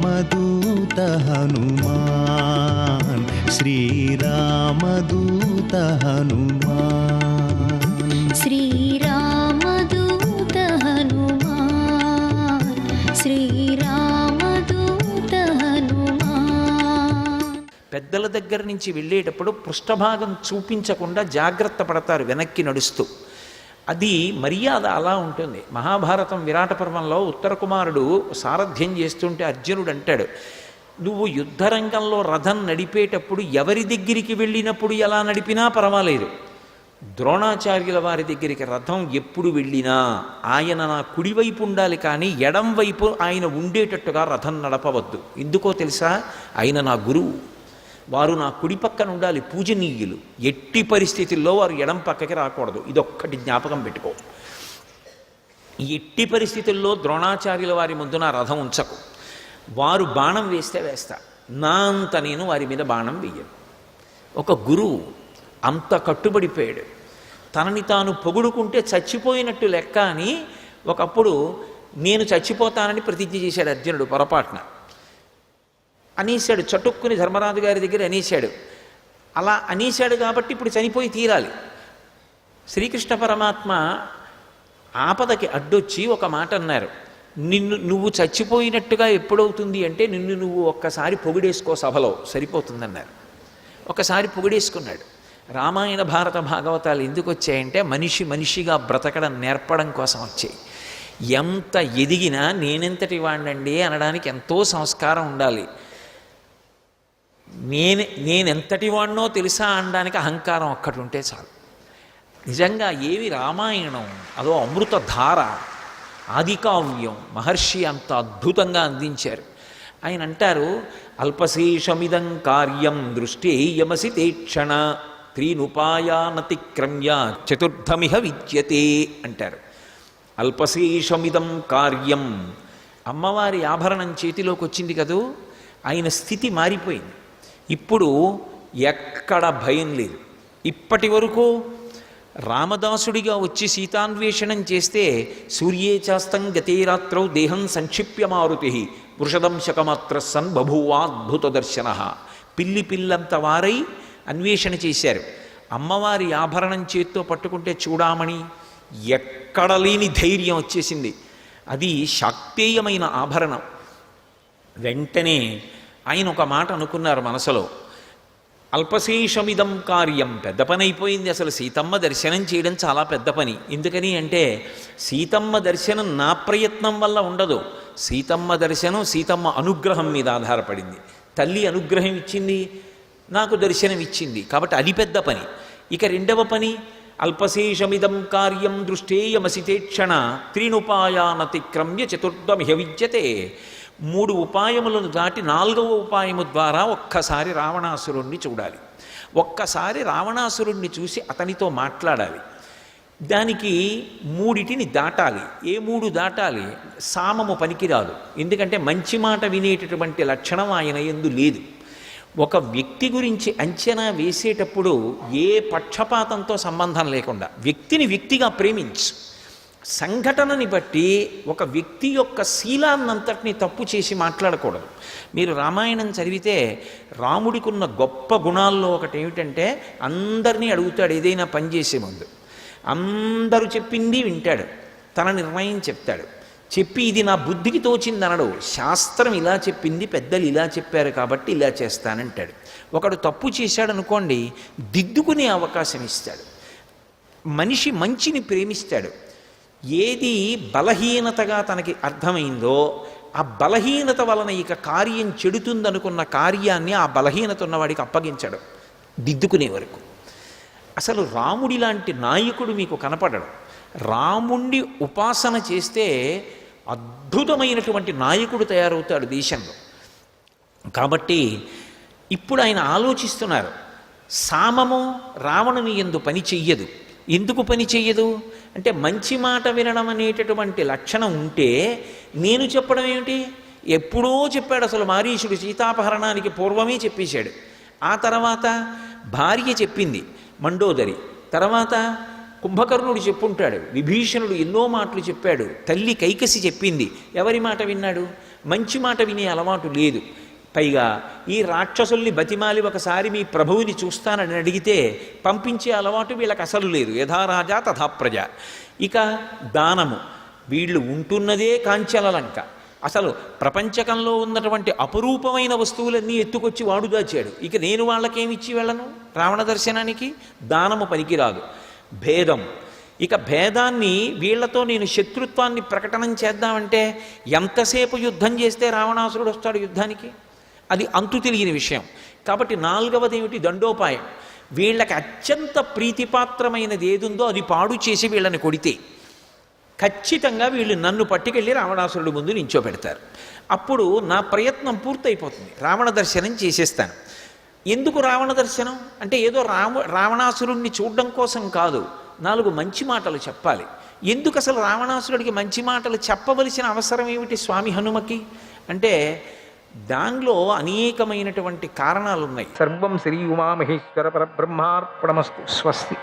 శ్రీరామదూత హనుమాన్, శ్రీరామదూత హనుమాన్, శ్రీరామదూత హనుమాన్, శ్రీరామదూత హనుమాన్. పెద్దల దగ్గర నుంచి వెళ్ళేటప్పుడు పృష్ఠభాగం చూపించకుండా జాగ్రత్త పడతారు వెనక్కి నడుస్తూ. అది మర్యాద అలా ఉంటుంది. మహాభారతం విరాట పర్వంలో ఉత్తర కుమారుడు సారథ్యం చేస్తుంటే అర్జునుడు అంటాడు, నువ్వు యుద్ధరంగంలో రథం నడిపేటప్పుడు ఎవరి దగ్గరికి వెళ్ళినప్పుడు ఎలా నడిపినా పర్వాలేదు, ద్రోణాచార్యుల వారి దగ్గరికి రథం ఎప్పుడు వెళ్ళినా ఆయన నా కుడివైపు ఉండాలి కానీ ఎడం వైపు ఆయన ఉండేటట్టుగా రథం నడపవద్దు. ఎందుకో తెలుసా? ఆయన నా గురువు, వారు నా కుడి పక్కన ఉండాలి, పూజనీయులు. ఎట్టి పరిస్థితుల్లో వారు ఎడం పక్కకి రాకూడదు. ఇదొక్కటి జ్ఞాపకం పెట్టుకో. ఎట్టి పరిస్థితుల్లో ద్రోణాచార్యుల వారి ముందు నా రథం ఉంచకు. వారు బాణం వేస్తే వేస్తా, నా అంత నేను వారి మీద బాణం వెయ్యను. ఒక గురువు అంత కట్టుబడిపోయాడు. తనని తాను పొగుడుకుంటే చచ్చిపోయినట్టు లెక్క అని ఒకప్పుడు నేను చచ్చిపోతానని ప్రతిజ్ఞ చేశాడు అర్జునుడు పొరపాటున. అనేశాడు, చటుక్కుని ధర్మరాజు గారి దగ్గర అనేశాడు. అలా అనేశాడు కాబట్టి ఇప్పుడు చనిపోయి తీరాలి. శ్రీకృష్ణ పరమాత్మ ఆపదకి అడ్డొచ్చి ఒక మాట అన్నారు, నువ్వు చచ్చిపోయినట్టుగా ఎప్పుడవుతుంది అంటే నిన్ను నువ్వు ఒక్కసారి పొగిడేసుకో సభలో సరిపోతుందన్నారు. ఒకసారి పొగిడేసుకున్నాడు. రామాయణ భారత భాగవతాలు ఎందుకు వచ్చాయంటే మనిషిగా బ్రతకడం నేర్పడం కోసం వచ్చాయి. ఎంత ఎదిగినా నేనెంతటి వాడినండి అనడానికి ఎంతో సంస్కారం ఉండాలి. నేనెంతటి వాడినో తెలుసా అనడానికి అహంకారం ఒక్కటి ఉంటే చాలు. నిజంగా ఏవి రామాయణం, అదో అమృత ధార, ఆదికావ్యం. మహర్షి అంత అద్భుతంగా అందించారు. ఆయన అంటారు, అల్పశేషమిదం కార్యం దృష్టేయమసి తేక్షణ త్రీనుపాయానతిక్రమ్య చతుర్థమిహ విద్యతే అంటారు. అల్పశేషమిదం కార్యం. అమ్మవారి ఆభరణం చేతిలోకి వచ్చింది కదూ, ఆయన స్థితి మారిపోయింది. ఇప్పుడు ఎక్కడ భయం లేదు. ఇప్పటి వరకు రామదాసుడిగా వచ్చి సీతాన్వేషణం చేస్తే సూర్యే చాస్తం గతేరాత్రౌ దేహం సంక్షిప్య మారుతి వృషదంశకమాత్ర సన్ బభూవాద్భుత దర్శన. పిల్లంత వారై అన్వేషణ చేశారు. అమ్మవారి ఆభరణం చేత్తో పట్టుకుంటే చూడామణి ఎక్కడ లేని ధైర్యం వచ్చేసింది. అది శాక్తేయమైన ఆభరణం. వెంటనే ఆయన ఒక మాట అనుకున్నారు మనసులో, అల్పశేషమిదం కార్యం. పెద్ద పని అయిపోయింది. అసలు సీతమ్మ దర్శనం చేయడం చాలా పెద్ద పని. ఎందుకని అంటే సీతమ్మ దర్శనం నా ప్రయత్నం వల్ల ఉండదు. సీతమ్మ దర్శనం సీతమ్మ అనుగ్రహం మీద ఆధారపడింది. తల్లి అనుగ్రహం ఇచ్చింది, నాకు దర్శనం ఇచ్చింది, కాబట్టి అది పెద్ద పని. ఇక రెండవ పని, అల్పశేషమిదం కార్యం దృష్టేయమసితేక్షణ త్రీనుపాయానతిక్రమ్య చతుర్థమిహ విద్యతే. 3 ఉపాయములను దాటి 4వ ఉపాయము ద్వారా ఒక్కసారి రావణాసురుణ్ణి చూడాలి. ఒక్కసారి రావణాసురుణ్ణి చూసి అతనితో మాట్లాడాలి. దానికి 3టిని దాటాలి. ఏ 3 దాటాలి? సామము పనికిరాదు. ఎందుకంటే మంచి మాట వినేటటువంటి లక్షణం ఆయన యందు లేదు. ఒక వ్యక్తి గురించి అంచనా వేసేటప్పుడు ఏ పక్షపాతంతో సంబంధం లేకుండా వ్యక్తిని వ్యక్తిగా ప్రేమించు. సంఘటనని బట్టి ఒక వ్యక్తి యొక్క శీలాన్నంతటినీ తప్పు చేసి మాట్లాడకూడదు. మీరు రామాయణం చదివితే రాముడికి ఉన్న గొప్ప గుణాల్లో ఒకటి ఏమిటంటే అందరినీ అడుగుతాడు ఏదైనా పని చేసే ముందు. అందరూ చెప్పింది వింటాడు, తన నిర్ణయం చెప్తాడు. చెప్పి ఇది నా బుద్ధికి తోచింది అనడు. శాస్త్రం ఇలా చెప్పింది, పెద్దలు ఇలా చెప్పారు కాబట్టి ఇలా చేస్తానంటాడు. ఒకడు తప్పు చేశాడు అనుకోండి, దిద్దుకునే అవకాశం ఇస్తాడు. మనిషి మంచిని ప్రేమిస్తాడు. ఏది బలహీనతగా తనకి అర్థమైందో ఆ బలహీనత వలన ఇక కార్యం చెడుతుందనుకున్న కార్యాన్ని ఆ బలహీనత ఉన్నవాడికి అప్పగించడు దిద్దుకునే వరకు. అసలు రాముడి లాంటి నాయకుడు మీకు కనపడడు. రాముణ్ణి ఉపాసన చేస్తే అద్భుతమైనటువంటి నాయకుడు తయారవుతాడు దేశంలో. కాబట్టి ఇప్పుడు ఆయన ఆలోచిస్తున్నారు, సామము రావణుని యందు పని చెయ్యదు. ఎందుకు పని చెయ్యదు అంటే మంచి మాట వినడం అనేటటువంటి లక్షణం ఉంటే నేను చెప్పడం ఏమిటి? ఎప్పుడో చెప్పాడు. అసలు మారీషుడు సీతాపహరణానికి పూర్వమే చెప్పేశాడు. ఆ తర్వాత భార్య చెప్పింది మండోదరి, తర్వాత కుంభకర్ణుడు చెప్పుంటాడు, విభీషణుడు ఎన్నో మాటలు చెప్పాడు, తల్లి కైకసి చెప్పింది. ఎవరి మాట విన్నాడు? మంచి మాట వినే అలవాటు లేదు. పైగా ఈ రాక్షసుల్ని బతిమాలి ఒకసారి మీ ప్రభువుని చూస్తానని అడిగితే పంపించే అలవాటు వీళ్ళకి అసలు లేదు. యథారాజా తథా ప్రజ. ఇక దానము, వీళ్ళు ఉంటున్నదే కాంచల లంక. అసలు ప్రపంచకంలో ఉన్నటువంటి అపురూపమైన వస్తువులన్నీ ఎత్తుకొచ్చి వాడు దాచాడు. ఇక నేను వాళ్ళకేమిచ్చి వెళ్ళను రావణ దర్శనానికి? దానము పనికిరాదు. భేదం, ఇక భేదాన్ని వీళ్లతో నేను శత్రుత్వాన్ని ప్రకటనం చేద్దామంటే ఎంతసేపు యుద్ధం చేస్తే రావణాసురుడు వస్తాడు యుద్ధానికి? అది అంతు తెలియని విషయం. కాబట్టి నాలుగవది ఏమిటి? దండోపాయం. వీళ్ళకి అత్యంత ప్రీతిపాత్రమైనది ఏదుందో అది పాడు చేసి వీళ్ళని కొడితే ఖచ్చితంగా వీళ్ళు నన్ను పట్టుకెళ్ళి రావణాసురుడి ముందు నించోబెడతారు. అప్పుడు నా ప్రయత్నం పూర్తయిపోతుంది, రావణ దర్శనం చేసేస్తాను. ఎందుకు రావణ దర్శనం అంటే ఏదో రావణాసురుణ్ణి చూడడం కోసం కాదు, 4 మంచి మాటలు చెప్పాలి. ఎందుకు అసలు రావణాసురుడికి మంచి మాటలు చెప్పవలసిన అవసరం ఏమిటి స్వామి హనుమకి అంటే దానిలో అనేకమైనటువంటి కారణాలు ఉన్నాయి. సర్వం శ్రీ ఉమామహేశ్వర పరబ్రహ్మార్పణమస్తు. స్వస్తి.